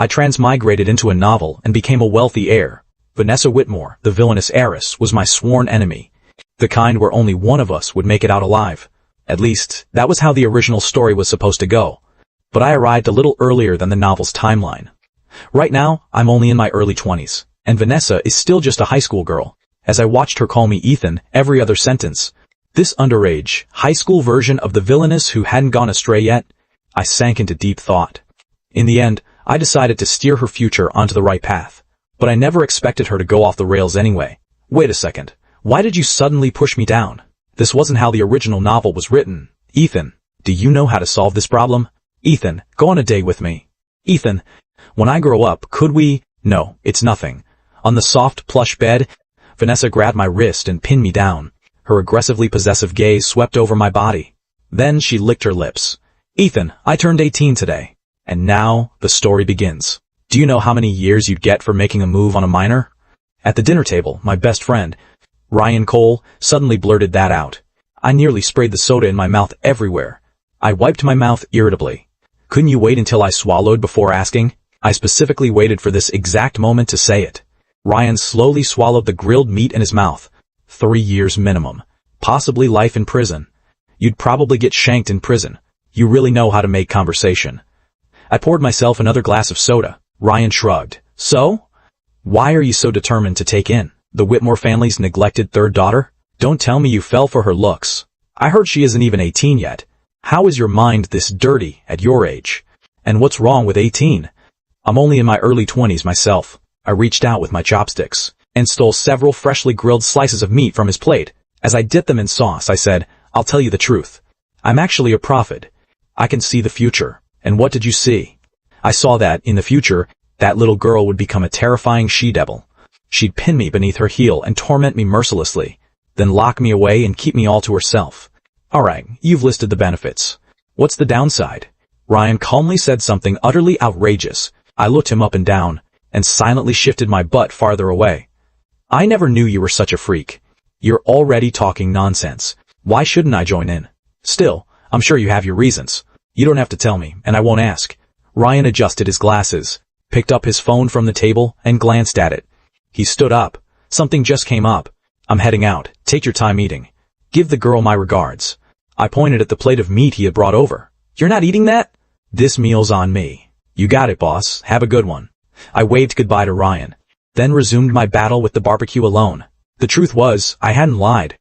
I transmigrated into a novel and became a wealthy heir. Vanessa Whitmore, the villainous heiress, was my sworn enemy. The kind where only one of us would make it out alive. At least, that was how the original story was supposed to go. But I arrived a little earlier than the novel's timeline. Right now, I'm only in my early 20s, and Vanessa is still just a high school girl. As I watched her call me Ethan every other sentence, this underage, high school version of the villainess who hadn't gone astray yet, I sank into deep thought. In the end, I decided to steer her future onto the right path. But I never expected her to go off the rails anyway. Wait a second. Why did you suddenly push me down? This wasn't how the original novel was written. Ethan, do you know how to solve this problem? Ethan, go on a date with me. Ethan, when I grow up, could we? No, it's nothing. On the soft, plush bed, Vanessa grabbed my wrist and pinned me down. Her aggressively possessive gaze swept over my body. Then she licked her lips. Ethan, I turned 18 today. And now, the story begins. Do you know how many years you'd get for making a move on a minor? At the dinner table, my best friend, Ryan Cole, suddenly blurted that out. I nearly sprayed the soda in my mouth everywhere. I wiped my mouth irritably. Couldn't you wait until I swallowed before asking? I specifically waited for this exact moment to say it. Ryan slowly swallowed the grilled meat in his mouth. 3 years minimum. Possibly life in prison. You'd probably get shanked in prison. You really know how to make conversation. I poured myself another glass of soda. Ryan shrugged. So? Why are you so determined to take in the Whitmore family's neglected third daughter? Don't tell me you fell for her looks. I heard she isn't even 18 yet. How is your mind this dirty at your age? And what's wrong with 18? I'm only in my early 20s myself. I reached out with my chopsticks and stole several freshly grilled slices of meat from his plate. As I dipped them in sauce, I said, I'll tell you the truth. I'm actually a prophet. I can see the future. And what did you see? I saw that, in the future, that little girl would become a terrifying she-devil. She'd pin me beneath her heel and torment me mercilessly, then lock me away and keep me all to herself. Alright, you've listed the benefits. What's the downside? Ryan calmly said something utterly outrageous. I looked him up and down, and silently shifted my butt farther away. I never knew you were such a freak. You're already talking nonsense. Why shouldn't I join in? Still, I'm sure you have your reasons. You don't have to tell me, and I won't ask. Ryan adjusted his glasses, picked up his phone from the table, and glanced at it. He stood up. Something just came up. I'm heading out. Take your time eating. Give the girl my regards. I pointed at the plate of meat he had brought over. You're not eating that? This meal's on me. You got it, boss. Have a good one. I waved goodbye to Ryan, then resumed my battle with the barbecue alone. The truth was, I hadn't lied.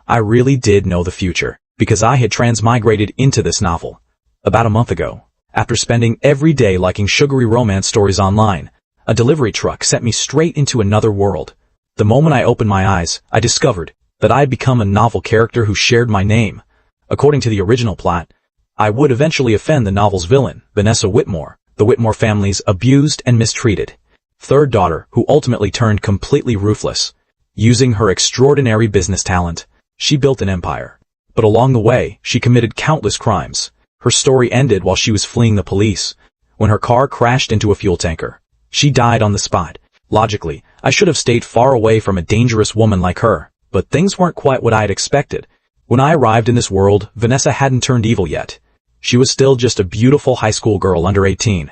I really did know the future, because I had transmigrated into this novel. About a month ago, after spending every day liking sugary romance stories online, a delivery truck sent me straight into another world. The moment I opened my eyes, I discovered that I had become a novel character who shared my name. According to the original plot, I would eventually offend the novel's villain, Vanessa Whitmore, the Whitmore family's abused and mistreated third daughter, who ultimately turned completely ruthless. Using her extraordinary business talent, she built an empire. But along the way, she committed countless crimes. Her story ended while she was fleeing the police, when her car crashed into a fuel tanker. She died on the spot. Logically, I should have stayed far away from a dangerous woman like her, but things weren't quite what I had expected. When I arrived in this world, Vanessa hadn't turned evil yet. She was still just a beautiful high school girl under 18.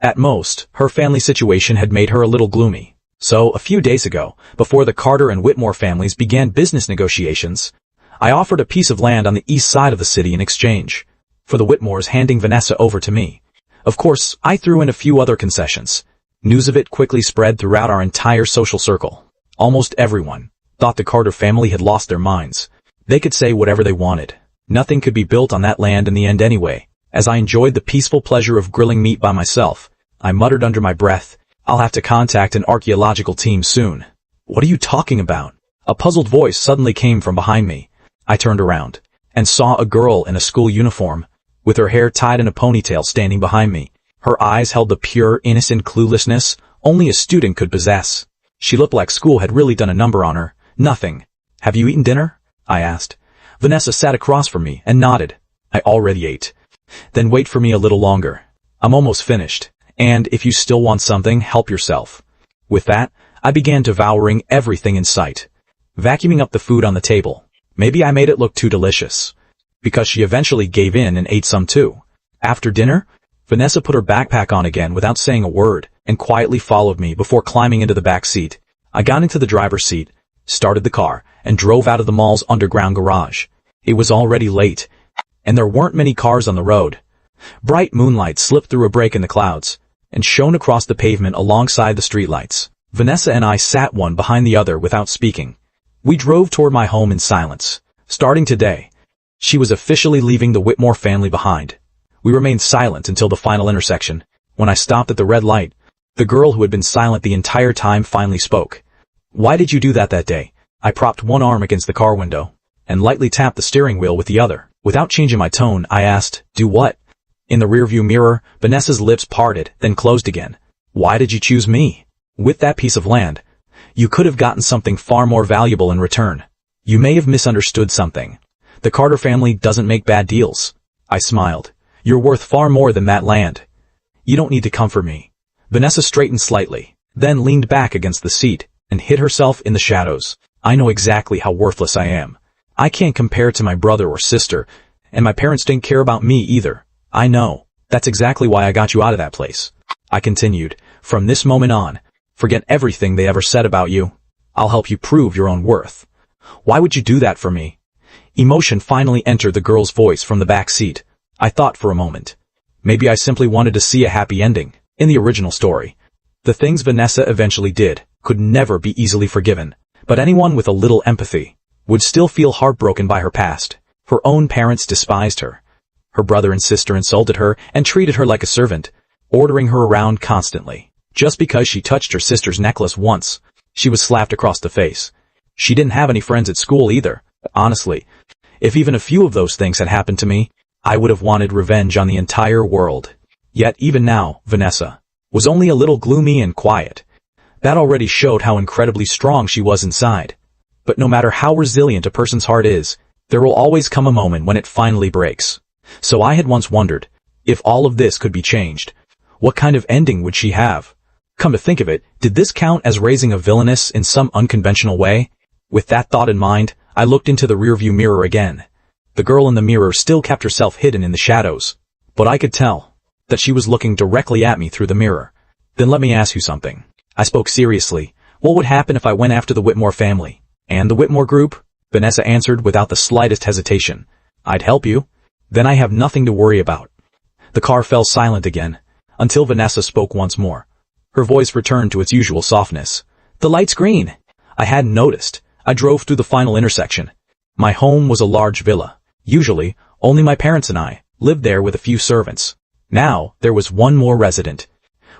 At most, her family situation had made her a little gloomy. So, a few days ago, before the Carter and Whitmore families began business negotiations, I offered a piece of land on the east side of the city in exchange for the Whitmores handing Vanessa over to me. Of course, I threw in a few other concessions. News of it quickly spread throughout our entire social circle. Almost everyone thought the Carter family had lost their minds. They could say whatever they wanted. Nothing could be built on that land in the end anyway. As I enjoyed the peaceful pleasure of grilling meat by myself, I muttered under my breath, I'll have to contact an archaeological team soon. What are you talking about? A puzzled voice suddenly came from behind me. I turned around and saw a girl in a school uniform, with her hair tied in a ponytail, standing behind me. Her eyes held the pure, innocent cluelessness only a student could possess. She looked like school had really done a number on her. Nothing. Have you eaten dinner? I asked. Vanessa sat across from me and nodded. I already ate. Then wait for me a little longer. I'm almost finished. And if you still want something, help yourself. With that, I began devouring everything in sight, vacuuming up the food on the table. Maybe I made it look too delicious, because she eventually gave in and ate some too. After dinner, Vanessa put her backpack on again without saying a word and quietly followed me before climbing into the back seat. I got into the driver's seat, started the car, and drove out of the mall's underground garage. It was already late, and there weren't many cars on the road. Bright moonlight slipped through a break in the clouds and shone across the pavement alongside the streetlights. Vanessa and I sat one behind the other without speaking. We drove toward my home in silence. Starting today, she was officially leaving the Whitmore family behind. We remained silent until the final intersection. When I stopped at the red light, the girl who had been silent the entire time finally spoke. "Why did you do that day?" I propped one arm against the car window and lightly tapped the steering wheel with the other. Without changing my tone, I asked, "Do what?" In the rearview mirror, Vanessa's lips parted, then closed again. "Why did you choose me? With that piece of land, you could have gotten something far more valuable in return. You may have misunderstood something. The Carter family doesn't make bad deals." I smiled. "You're worth far more than that land. You don't need to comfort me." Vanessa straightened slightly, then leaned back against the seat and hid herself in the shadows. "I know exactly how worthless I am. I can't compare to my brother or sister, and my parents didn't care about me either. I know. That's exactly why I got you out of that place." I continued, "From this moment on, forget everything they ever said about you. I'll help you prove your own worth." "Why would you do that for me?" Emotion finally entered the girl's voice from the back seat. I thought for a moment. Maybe I simply wanted to see a happy ending. In the original story, the things Vanessa eventually did could never be easily forgiven, but anyone with a little empathy would still feel heartbroken by her past. Her own parents despised her. Her brother and sister insulted her and treated her like a servant, ordering her around constantly. Just because she touched her sister's necklace once, she was slapped across the face. She didn't have any friends at school either. Honestly, if even a few of those things had happened to me, I would have wanted revenge on the entire world. Yet even now, Vanessa was only a little gloomy and quiet. That already showed how incredibly strong she was inside. But no matter how resilient a person's heart is, there will always come a moment when it finally breaks. So I had once wondered, if all of this could be changed, what kind of ending would she have? Come to think of it, did this count as raising a villainess in some unconventional way? With that thought in mind, I looked into the rearview mirror again. The girl in the mirror still kept herself hidden in the shadows, but I could tell that she was looking directly at me through the mirror. "Then let me ask you something." I spoke seriously. "What would happen if I went after the Whitmore family and the Whitmore group?" Vanessa answered without the slightest hesitation. "I'd help you. Then I have nothing to worry about." The car fell silent again, until Vanessa spoke once more. Her voice returned to its usual softness. "The light's green." I hadn't noticed. I drove through the final intersection. My home was a large villa. Usually, only my parents and I lived there with a few servants. Now, there was one more resident.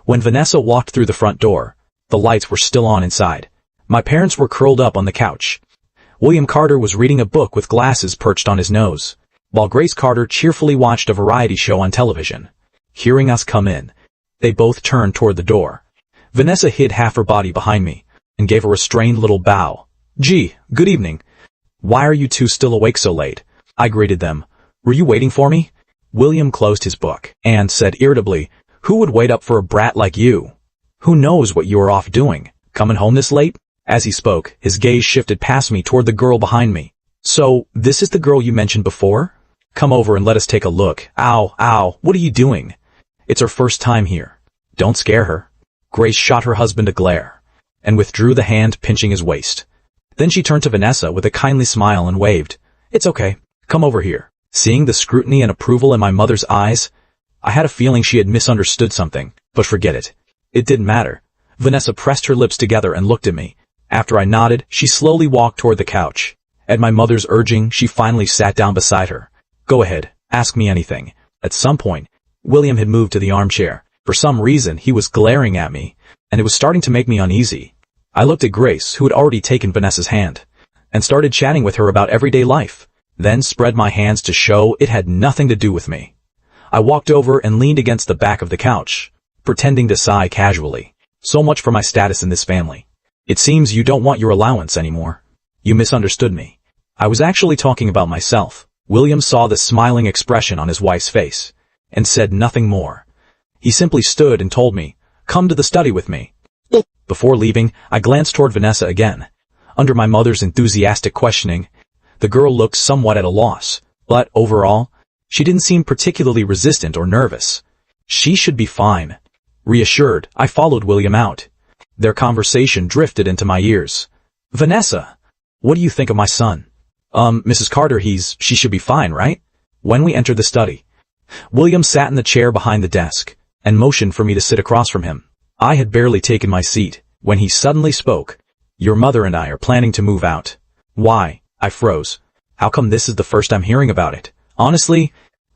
When Vanessa walked through the front door, the lights were still on inside. My parents were curled up on the couch. William Carter was reading a book with glasses perched on his nose, while Grace Carter cheerfully watched a variety show on television. Hearing us come in, they both turned toward the door. Vanessa hid half her body behind me and gave a restrained little bow. "Gee, good evening. Why are you two still awake so late?" I greeted them. "Were you waiting for me?" William closed his book and said irritably, "Who would wait up for a brat like you? Who knows what you are off doing? Coming home this late?" As he spoke, his gaze shifted past me toward the girl behind me. "So, this is the girl you mentioned before? Come over and let us take a look." "Ow, ow, what are you doing? It's her first time here. Don't scare her." Grace shot her husband a glare and withdrew the hand pinching his waist. Then she turned to Vanessa with a kindly smile and waved. "It's okay. Come over here." Seeing the scrutiny and approval in my mother's eyes, I had a feeling she had misunderstood something, but forget it. It didn't matter. Vanessa pressed her lips together and looked at me. After I nodded, she slowly walked toward the couch. At my mother's urging, she finally sat down beside her. "Go ahead, ask me anything." At some point, William had moved to the armchair. For some reason, he was glaring at me, and it was starting to make me uneasy. I looked at Grace, who had already taken Vanessa's hand, and started chatting with her about everyday life, then spread my hands to show it had nothing to do with me. I walked over and leaned against the back of the couch, pretending to sigh casually. "So much for my status in this family. It seems you don't want your allowance anymore. You misunderstood me. I was actually talking about myself." William saw the smiling expression on his wife's face, and said nothing more. He simply stood and told me, "Come to the study with me." Before leaving, I glanced toward Vanessa again. Under my mother's enthusiastic questioning, the girl looked somewhat at a loss, but overall, she didn't seem particularly resistant or nervous. She should be fine. Reassured, I followed William out. Their conversation drifted into my ears. Vanessa, what do you think of my son? Mrs. Carter, she should be fine, right? When we entered the study, William sat in the chair behind the desk and motioned for me to sit across from him. I had barely taken my seat when he suddenly spoke. Your mother and I are planning to move out. Why? I froze. How come this is the first I'm hearing about it? Honestly,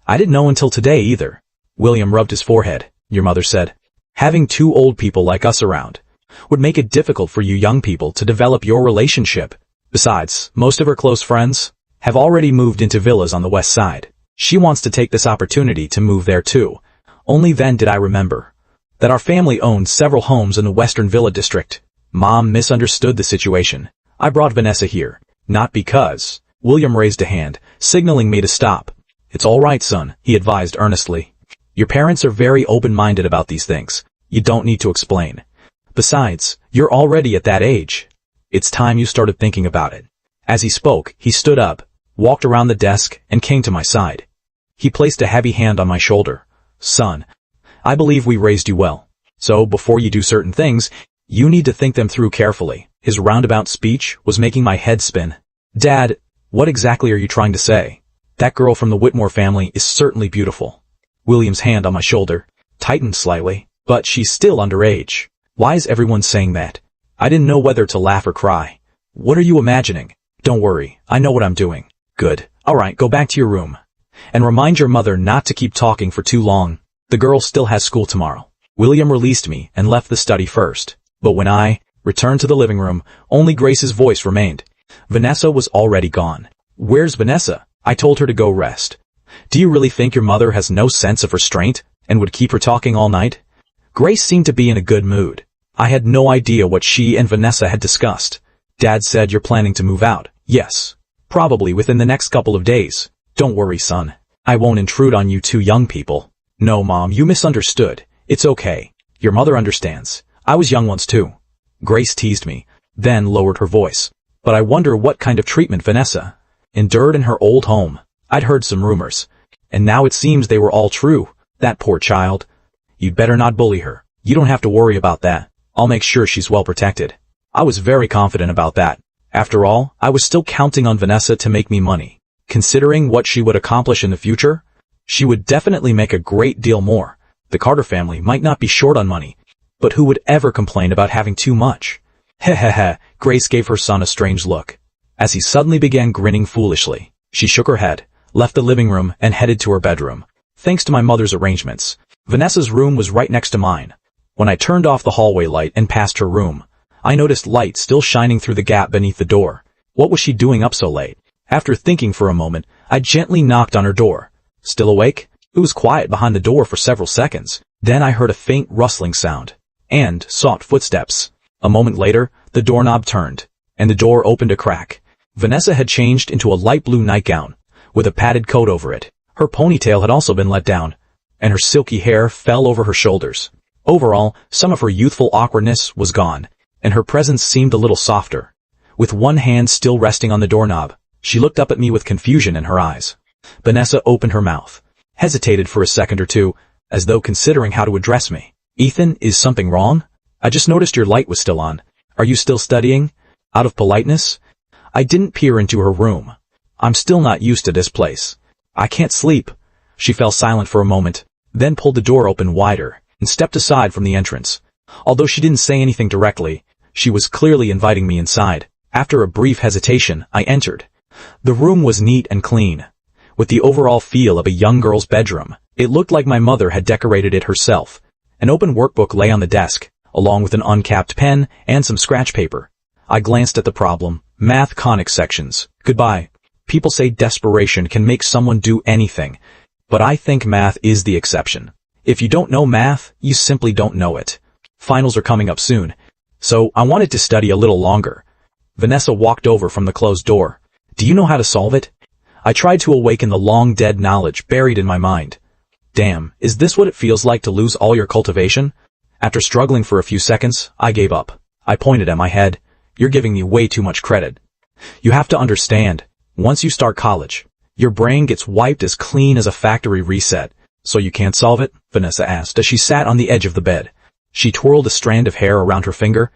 I didn't know until today either. William rubbed his forehead. Your mother said, having two old people like us around would make it difficult for you young people to develop your relationship. Besides, most of her close friends have already moved into villas on the west side. She wants to take this opportunity to move there too. Only then did I remember that our family owned several homes in the Western Villa district. Mom misunderstood the situation. I brought Vanessa here, not because... William raised a hand, signaling me to stop. It's all right, son, he advised earnestly. Your parents are very open-minded about these things. You don't need to explain. Besides, you're already at that age. It's time you started thinking about it. As he spoke, he stood up, walked around the desk, and came to my side. He placed a heavy hand on my shoulder. Son, I believe we raised you well. So before you do certain things, you need to think them through carefully. His roundabout speech was making my head spin. Dad, what exactly are you trying to say? That girl from the Whitmore family is certainly beautiful. William's hand on my shoulder tightened slightly, but she's still underage. Why is everyone saying that? I didn't know whether to laugh or cry. What are you imagining? Don't worry, I know what I'm doing. Good. All right, go back to your room. And remind your mother not to keep talking for too long. The girl still has school tomorrow. William released me and left the study first. But when I returned to the living room, only Grace's voice remained. Vanessa was already gone. Where's Vanessa? I told her to go rest. Do you really think your mother has no sense of restraint and would keep her talking all night? Grace seemed to be in a good mood. I had no idea what she and Vanessa had discussed. Dad said you're planning to move out. Yes. Probably within the next couple of days. Don't worry, son. I won't intrude on you two young people. No, Mom, you misunderstood. It's okay. Your mother understands. I was young once too. Grace teased me, then lowered her voice. But I wonder what kind of treatment Vanessa endured in her old home. I'd heard some rumors, and now it seems they were all true. That poor child. You'd better not bully her. You don't have to worry about that. I'll make sure she's well protected. I was very confident about that. After all, I was still counting on Vanessa to make me money. Considering what she would accomplish in the future, she would definitely make a great deal more. The Carter family might not be short on money, but who would ever complain about having too much? Heh. Grace gave her son a strange look. As he suddenly began grinning foolishly, she shook her head, left the living room, and headed to her bedroom. Thanks to my mother's arrangements, Vanessa's room was right next to mine. When I turned off the hallway light and passed her room, I noticed light still shining through the gap beneath the door. What was she doing up so late? After thinking for a moment, I gently knocked on her door. Still awake? It was quiet behind the door for several seconds. Then I heard a faint rustling sound and soft footsteps. A moment later, the doorknob turned, and the door opened a crack. Vanessa had changed into a light blue nightgown, with a padded coat over it. Her ponytail had also been let down, and her silky hair fell over her shoulders. Overall, some of her youthful awkwardness was gone, and her presence seemed a little softer. With one hand still resting on the doorknob, she looked up at me with confusion in her eyes. Vanessa opened her mouth, hesitated for a second or two, as though considering how to address me. Ethan, is something wrong? I just noticed your light was still on. Are you still studying? Out of politeness? I didn't peer into her room. I'm still not used to this place. I can't sleep. She fell silent for a moment, then pulled the door open wider and stepped aside from the entrance. Although she didn't say anything directly, she was clearly inviting me inside. After a brief hesitation, I entered. The room was neat and clean, with the overall feel of a young girl's bedroom. It looked like my mother had decorated it herself. An open workbook lay on the desk, along with an uncapped pen and some scratch paper. I glanced at the problem. Math conics sections. Goodbye. People say desperation can make someone do anything, but I think math is the exception. If you don't know math, you simply don't know it. Finals are coming up soon, so I wanted to study a little longer. Vanessa walked over from the closed door. Do you know how to solve it? I tried to awaken the long-dead knowledge buried in my mind. Damn, is this what it feels like to lose all your cultivation? After struggling for a few seconds, I gave up. I pointed at my head. You're giving me way too much credit. You have to understand, once you start college, your brain gets wiped as clean as a factory reset. So you can't solve it? Vanessa asked as she sat on the edge of the bed. She twirled a strand of hair around her finger,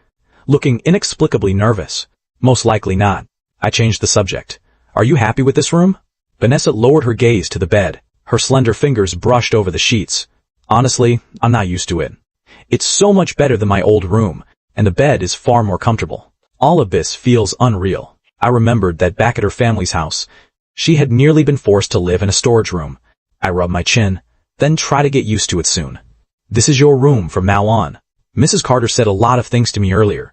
looking inexplicably nervous. Most likely not. I changed the subject. Are you happy with this room? Vanessa lowered her gaze to the bed. Her slender fingers brushed over the sheets. Honestly, I'm not used to it. It's so much better than my old room, and the bed is far more comfortable. All of this feels unreal. I remembered that back at her family's house, she had nearly been forced to live in a storage room. I rubbed my chin, then try to get used to it soon. This is your room from now on. Mrs. Carter said a lot of things to me earlier.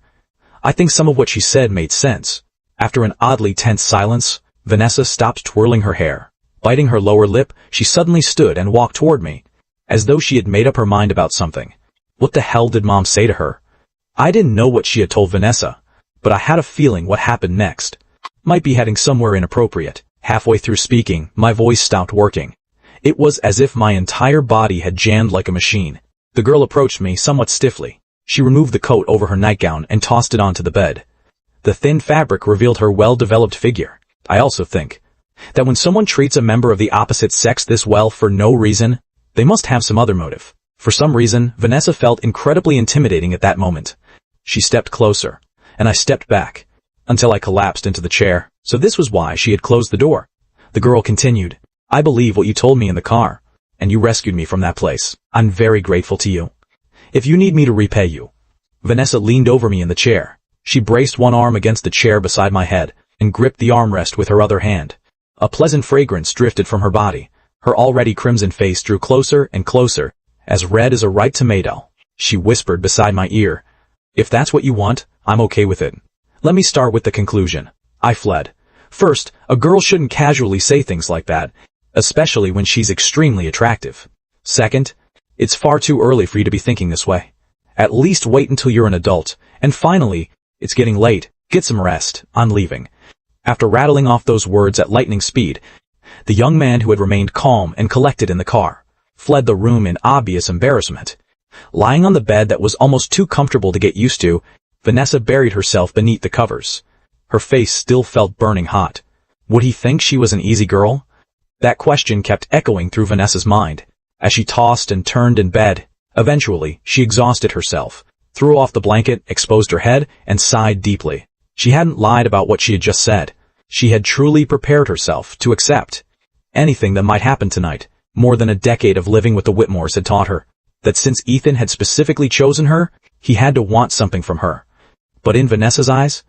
I think some of what she said made sense. After an oddly tense silence, Vanessa stopped twirling her hair. Biting her lower lip, she suddenly stood and walked toward me, as though she had made up her mind about something. What the hell did Mom say to her? I didn't know what she had told Vanessa, but I had a feeling what happened next might be heading somewhere inappropriate. Halfway through speaking, my voice stopped working. It was as if my entire body had jammed like a machine. The girl approached me somewhat stiffly. She removed the coat over her nightgown and tossed it onto the bed. The thin fabric revealed her well-developed figure. I also think that when someone treats a member of the opposite sex this well for no reason, they must have some other motive. For some reason, Vanessa felt incredibly intimidating at that moment. She stepped closer, and I stepped back, until I collapsed into the chair. So this was why she had closed the door. The girl continued, I believe what you told me in the car, and you rescued me from that place. I'm very grateful to you. If you need me to repay you. Vanessa leaned over me in the chair. She braced one arm against the chair beside my head, and gripped the armrest with her other hand. A pleasant fragrance drifted from her body. Her already crimson face drew closer and closer, as red as a ripe tomato. She whispered beside my ear, if that's what you want, I'm okay with it. Let me start with the conclusion. I fled. First, a girl shouldn't casually say things like that, especially when she's extremely attractive. Second, it's far too early for you to be thinking this way. At least wait until you're an adult. And finally, it's getting late. Get some rest. I'm leaving. After rattling off those words at lightning speed, the young man who had remained calm and collected in the car fled the room in obvious embarrassment. Lying on the bed that was almost too comfortable to get used to, Vanessa buried herself beneath the covers. Her face still felt burning hot. Would he think she was an easy girl? That question kept echoing through Vanessa's mind, as she tossed and turned in bed. Eventually, she exhausted herself, threw off the blanket, exposed her head, and sighed deeply. She hadn't lied about what she had just said. She had truly prepared herself to accept anything that might happen tonight. More than a decade of living with the Whitmores had taught her that since Ethan had specifically chosen her, he had to want something from her. But in Vanessa's eyes,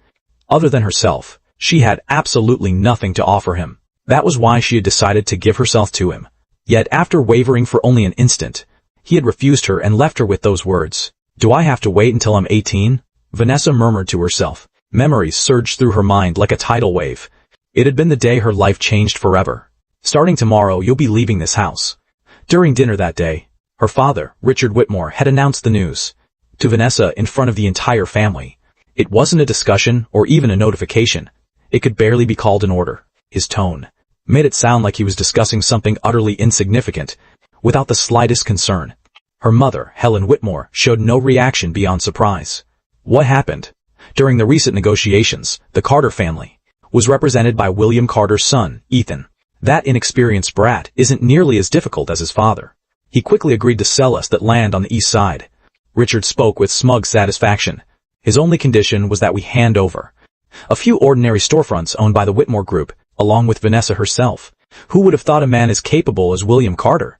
other than herself, she had absolutely nothing to offer him. That was why she had decided to give herself to him. Yet after wavering for only an instant, he had refused her and left her with those words. Do I have to wait until I'm 18? Vanessa murmured to herself. Memories surged through her mind like a tidal wave. It had been the day her life changed forever. Starting tomorrow, you'll be leaving this house. During dinner that day, her father, Richard Whitmore, had announced the news to Vanessa in front of the entire family. It wasn't a discussion or even a notification. It could barely be called an order. His tone made it sound like he was discussing something utterly insignificant, without the slightest concern. Her mother, Helen Whitmore, showed no reaction beyond surprise. What happened? During the recent negotiations, the Carter family was represented by William Carter's son, Ethan. That inexperienced brat isn't nearly as difficult as his father. He quickly agreed to sell us that land on the east side. Richard spoke with smug satisfaction. His only condition was that we hand over a few ordinary storefronts owned by the Whitmore Group, along with Vanessa herself. Who would have thought a man as capable as William Carter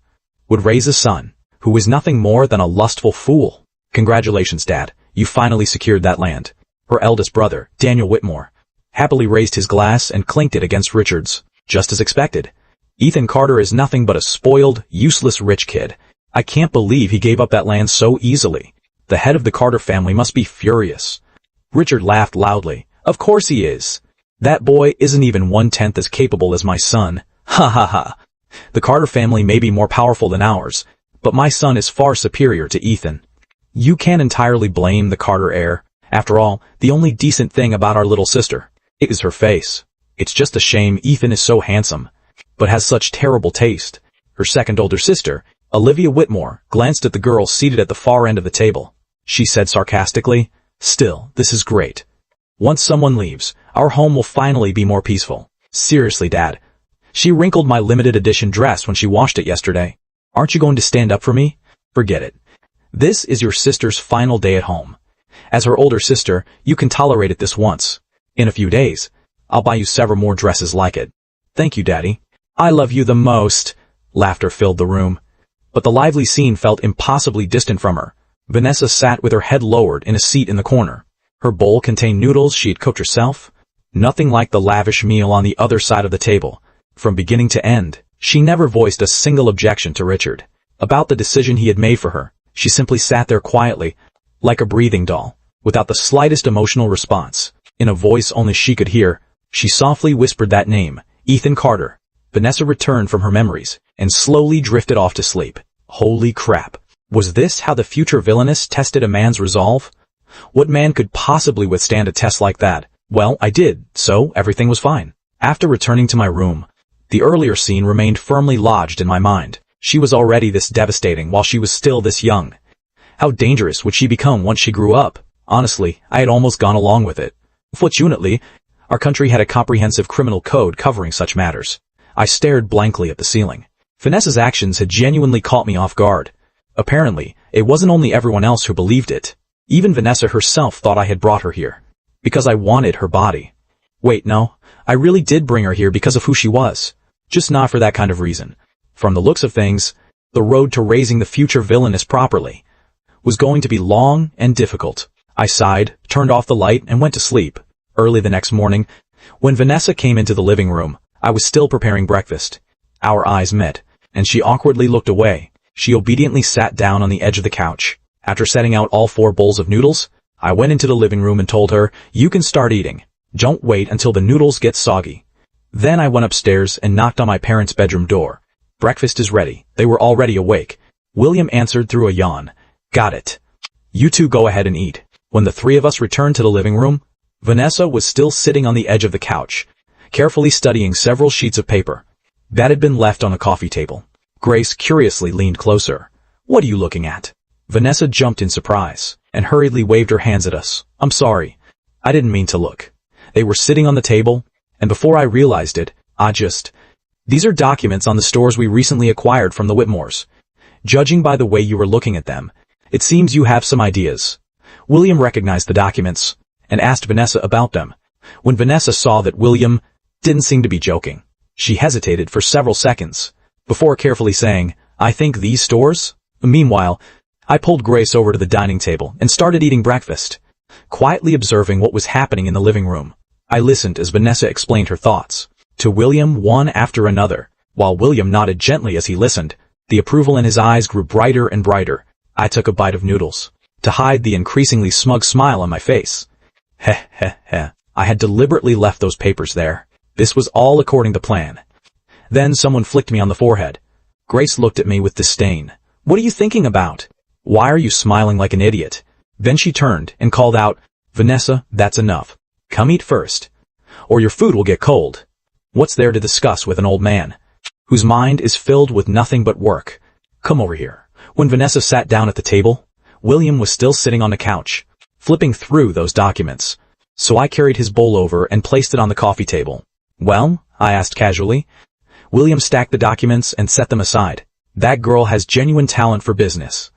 would raise a son who was nothing more than a lustful fool? Congratulations, Dad. You finally secured that land. Her eldest brother, Daniel Whitmore, happily raised his glass and clinked it against Richard's, just as expected. Ethan Carter is nothing but a spoiled, useless rich kid. I can't believe he gave up that land so easily. The head of the Carter family must be furious. Richard laughed loudly. Of course he is. That boy isn't even 1/10 as capable as my son. Ha ha ha. The Carter family may be more powerful than ours, but my son is far superior to Ethan. You can't entirely blame the Carter heir. After all, the only decent thing about our little sister is her face. It's just a shame Ethan is so handsome, but has such terrible taste. Her second older sister, Olivia Whitmore, glanced at the girl seated at the far end of the table. She said sarcastically, "Still, this is great. Once someone leaves, our home will finally be more peaceful." Seriously, Dad. She wrinkled my limited edition dress when she washed it yesterday. Aren't you going to stand up for me? Forget it. This is your sister's final day at home. As her older sister, you can tolerate it this once. In a few days, I'll buy you several more dresses like it. Thank you, Daddy. I love you the most. Laughter filled the room. But the lively scene felt impossibly distant from her. Vanessa sat with her head lowered in a seat in the corner. Her bowl contained noodles she had cooked herself. Nothing like the lavish meal on the other side of the table. From beginning to end, she never voiced a single objection to Richard about the decision he had made for her. She simply sat there quietly, like a breathing doll, without the slightest emotional response. In a voice only she could hear, she softly whispered that name, Ethan Carter. Vanessa returned from her memories and slowly drifted off to sleep. Holy crap. Was this how the future villainess tested a man's resolve? What man could possibly withstand a test like that? Well, I did, so everything was fine. After returning to my room, the earlier scene remained firmly lodged in my mind. She was already this devastating while she was still this young. How dangerous would she become once she grew up? Honestly, I had almost gone along with it. Fortunately, our country had a comprehensive criminal code covering such matters. I stared blankly at the ceiling. Vanessa's actions had genuinely caught me off guard. Apparently, it wasn't only everyone else who believed it. Even Vanessa herself thought I had brought her here because I wanted her body. Wait, no, I really did bring her here because of who she was. Just not for that kind of reason. From the looks of things, the road to raising the future villainess properly was going to be long and difficult. I sighed, turned off the light, and went to sleep. Early the next morning, when Vanessa came into the living room, I was still preparing breakfast. Our eyes met, and she awkwardly looked away. She obediently sat down on the edge of the couch. After setting out all 4 bowls of noodles, I went into the living room and told her, "You can start eating. Don't wait until the noodles get soggy." Then I went upstairs and knocked on my parents' bedroom door. "Breakfast is ready." They were already awake. William answered through a yawn. "Got it. You two go ahead and eat." When the 3 of us returned to the living room, Vanessa was still sitting on the edge of the couch, carefully studying several sheets of paper that had been left on a coffee table. Grace curiously leaned closer. "What are you looking at?" Vanessa jumped in surprise and hurriedly waved her hands at us. "I'm sorry. I didn't mean to look." They were sitting on the table, and before I realized it, These are documents on the stores we recently acquired from the Whitmores. Judging by the way you were looking at them, it seems you have some ideas. William recognized the documents and asked Vanessa about them. When Vanessa saw that William didn't seem to be joking, she hesitated for several seconds before carefully saying, "I think these stores?" Meanwhile, I pulled Grace over to the dining table and started eating breakfast, quietly observing what was happening in the living room. I listened as Vanessa explained her thoughts to William one after another. While William nodded gently as he listened, the approval in his eyes grew brighter and brighter. I took a bite of noodles to hide the increasingly smug smile on my face. Heh heh heh. I had deliberately left those papers there. This was all according to plan. Then someone flicked me on the forehead. Grace looked at me with disdain. "What are you thinking about? Why are you smiling like an idiot?" Then she turned and called out, "Vanessa, that's enough. Come eat first, or your food will get cold." What's there to discuss with an old man whose mind is filled with nothing but work? Come over here. When Vanessa sat down at the table, William was still sitting on the couch, flipping through those documents. So I carried his bowl over and placed it on the coffee table. "Well?" I asked casually. William stacked the documents and set them aside. "That girl has genuine talent for business.